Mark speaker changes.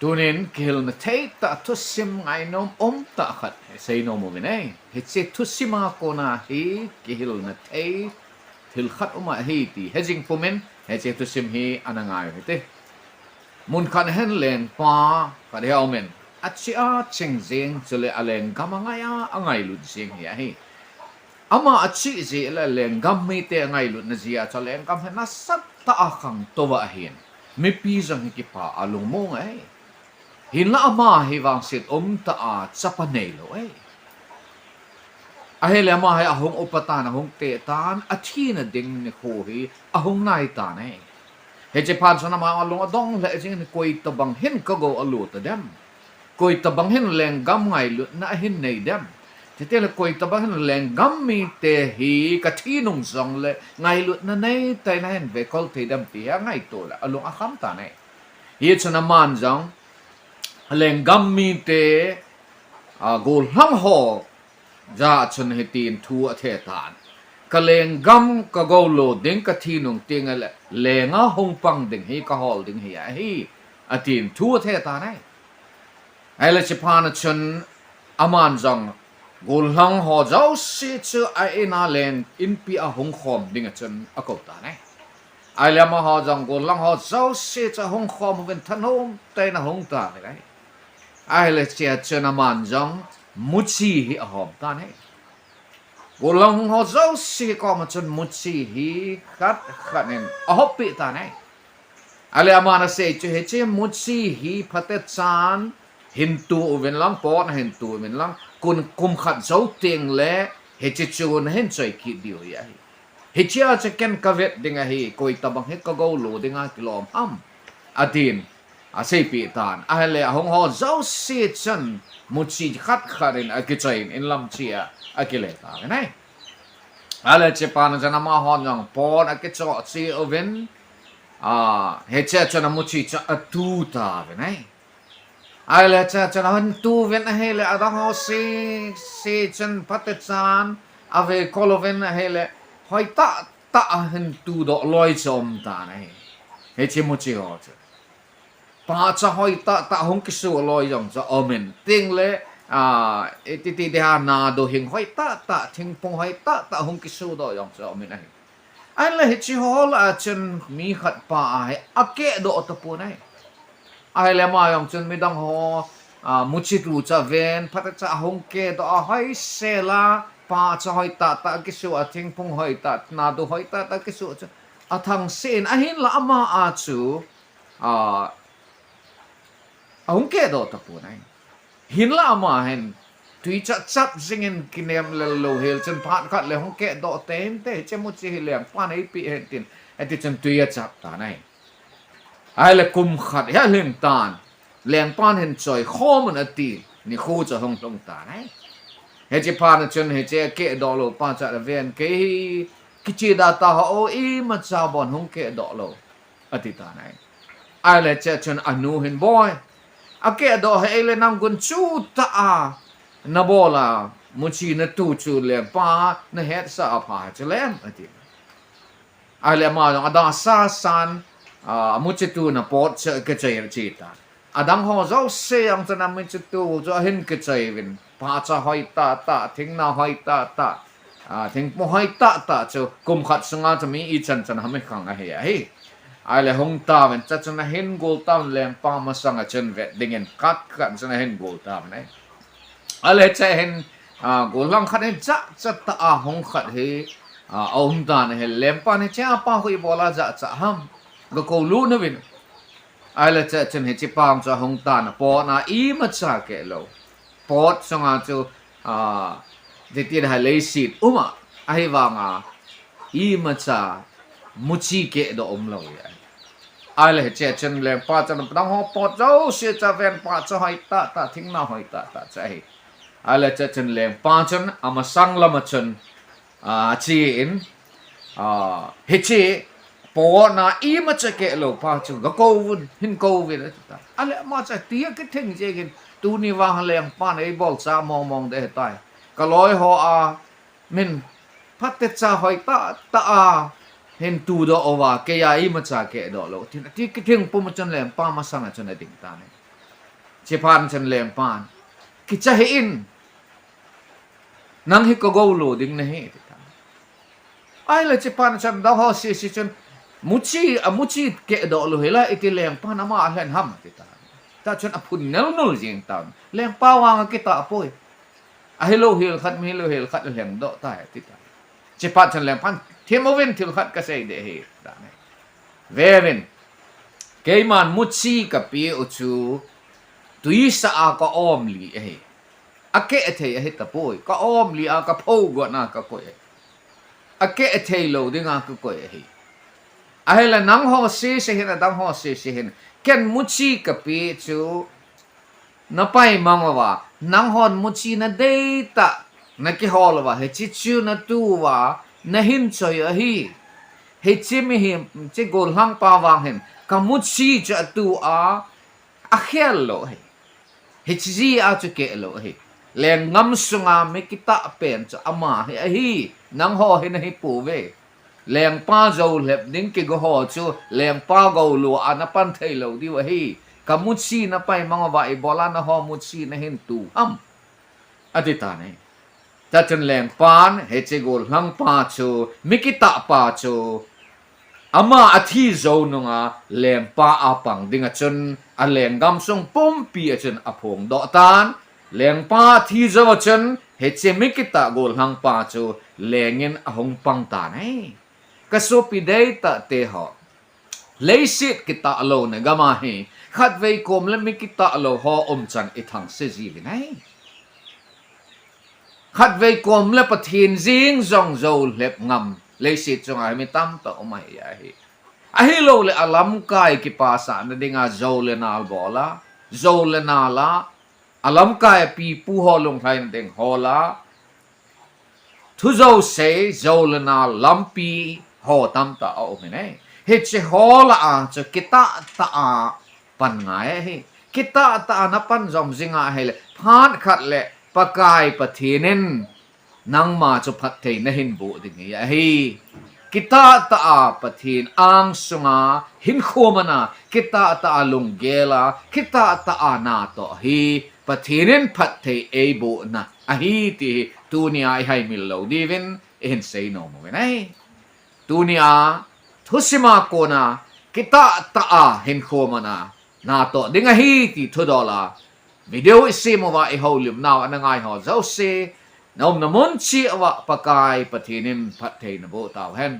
Speaker 1: tunin kil na tay ta thusim ngay nom ta khat say no mo vinay hitse thusima ko na hi kil na tay til khat hi ti hejing pumen heche thusim hi anangay hite mun khan hen len pa ka de omen achia chengjeng chule aleng gamangaya angai lut jing hi ama achi ji la leng gam mi te ngai lut na zia chale gam na sat ta akhang to wa hin mi pi jang ki pa alung mo ngai hin la ama hi wang sit ta a chapa nei lo a hele ama hai ahong upatan ahong te tan a thina ding ni kho hi ahong nai ta nei he che pan sana ma alung adong le jing ni koi ta bang hin ka go alu ta dem koi ta bang hin leng gam ngai lut na hin nei dem thế là coi tập hắn lên gắm mi tê hi cả thi nông song lệ ngày luận na này tay na hen về câu thì đâm tía ngày tổ là alung khám ta này hi cho nam man giống lên gắm mi tê gol hăng hồ ra cho nên tiền thua thế tàn cả lên gắm cả gol lô đến cả thi nông tiếng là lên á hông băng đỉnh hi cả hol đỉnh hi tiền thua thế tàn này hay là chỉ pan chân aman giống gol hang ho zau si chu ai na len in pi a hong khom ding a chen a ko ta ne ai la ma ho jang gol lang ho zau si chu hong khom ven than hom te na hong ta ne ai ai le chia chen a man jang mu chi hi a hom ta ne gol lang ho zau si ko ma chen mu chi hi khat nin a hop pi ta ne ai la ma na se chu he che mu chi hi phate chan hin tu ven lang po na hin tu ven lang kun kum khat zau ting le he chi chun hen choi ki dio ya he chia che ken ka vet dinga hi koi tabang he ka go lo dinga kilom am adin a sei pi tan a le hong ho zau si chen mu chi khat kharin a ki chain in lam chia a ki le ta nai a le che pan jana ma hon jang pon a ki cho chi oven he che chen mu chi cha a tu ta nai ai là cha hắn tu ven hay là adam ho si chân phát chan à về coloven hay là hỏi ta hắn tu độ loi chom ta này hay chỉ một chiều chứ ba cha hỏi ta không cái số loi dòng cho amen tiếng lệ ti ha na do hình hỏi ta thing phong hỏi ta không cái số đó dòng cho amen này ai là hết chỉ hỏi là chân mi khát pa hay ake độ tập này ai làm mà ông chân mi đăng ho muchit lu cha ven phát cha hong ke do hai se la pa cha hoi ta cái số thing phong hoi ta na do hoi ta cái số thằng sen hin la ama chu hong ke do ta pu này hin la ama hen tùy chap zingen kinem le lo hel chân phat khat le hong ke do tem te che mu chi lem pa nei pi hen tin ati chân tùy chap ta này ai là cùng khát hết lên tàn leng pan hen choi kho man ati ni khu cho hong long ta này hết chỉ pan chân hết chỉ kệ đỏ lô pan cha là ven cái chi da ta ho i mà cha bon hong kệ đỏ lô ati ta này ai là cha chân anu hen boy a kệ đỏ hay là nam gun chu ta na bola mu chi na tu chu leng pa na het sa pa cha lem ati ai là mà ada sa san mu chi tu na pot che ke chei chi ta adang ho zo se ang cha na mu chi tu zo hin ke chei vin pa cha hoi ta thing na hoi ta thing mo hoi ta chu kum khat sanga cha mi i chan ha me khang a he ai le hong ta ven cha na hin gol tam leng pa ma sanga chen vet dingen kat cha na hin gol tam ne ai le cha hin gol lang khat hin cha ta hong khat he ông ta ne lem pa ne cha pa hoi bola cha ham go ko lu na vin ai la cha chen he chi pang cha hong ta na po na i ma cha ke lo pot sanga chu de ti ha le sit uma ai wa nga i ma cha mu chi ke do om lo ya ai la che chen le pa cha na dang ho pot zo se cha ven pa cha hai ta thing na hai ta cha hi ai la cha chen le pa chen ama sang la ma chen chi in he chi po na i ma cha ke lo pa chu ga ko hin ko vi da ta ale ma cha tia cái thing je gen tu ni wa leng pa nei bol sa mong de tai ka loi ho min phat te cha hoi ta hin tu do over ke ya i ma cha ke do lo ti cái thing po ma chan leng pa ma sang a chan ding ta ne chế pan chân leng pan cái cha in nang hi ko go lo ding na he ai là chế pan chân đâu ho si chân muchi ke do lo hela iti leng pan ama hen ham ta chân apun nel jing taun leng pa wang kita apoi a hello hil khat mi hello hil khat leng do ta chế pan chân leng pan themovin thil khat ka sei de he ta ne verin cái man muchi ka pi uchu tui sa a ka om li he a ke the he ta poi ka om li a ka pho go na ka ko a ke the lo dinga ka ko he a hela nang ho se hen dang ho se hen ken muchi ka pi chu na pai mangwa nang hon muchi na de ta na ki hol wa he chi chu na tu wa na hin choi a hi he chi mi him chi gol hang pa wang hen ka muchi cha tu a khel lo he chi a chu ke lo he leng ngam sunga me kita pen cha ama he hi nang ho he na hi pu ve leng pa zo lep ding ki go ho chu leng pa go lu an pan thei lo di wa hi ka muchi na pai manga wa e bola na ho muchi na hin tu adita ne ta chen leng pan he che gol hang pa chu me kita pa chu ama athi zo nunga leng pa apang dinga chun a leng gam song pom pi a chun apong do tan leng pa thi zo chun he che mi kita gol hang pa chu lengin ahong pang ta nei ka so pi dei ta te ho leisit kita alo na gama hi khat vei kom le mi kita alo ho chan i thang se ji li nei khat vei kom le pathin jing zong zo lep ngam leisit chung ai mi tam ta omai ya hi a hi lo le alam kai ki pa sa na dinga zo le nal bola zo le nala alam kai pi pu ho long thai na ding hola thu zo se zo le na lampi ho tam ta o me nei he che hola a che kita ta a pan ngai he kita ta na pan zom zinga he le phan khat le pakai pathinin nang ma chu phat thei na hin bu ding ya hi kita ta a pathin ang sunga hin khomana kita ta lung gela kita ta a na to hi pathinin phat thei e bu na a hi ti tunia ai hai mil lo divin in say no mo nei tunia thusima ko na kita ta a hin khomana na to dinga hi ti thodola video isi mo wa e holim now anangai ho zo se nom namon chi wa pakai pathinin phat thei na bo taw hen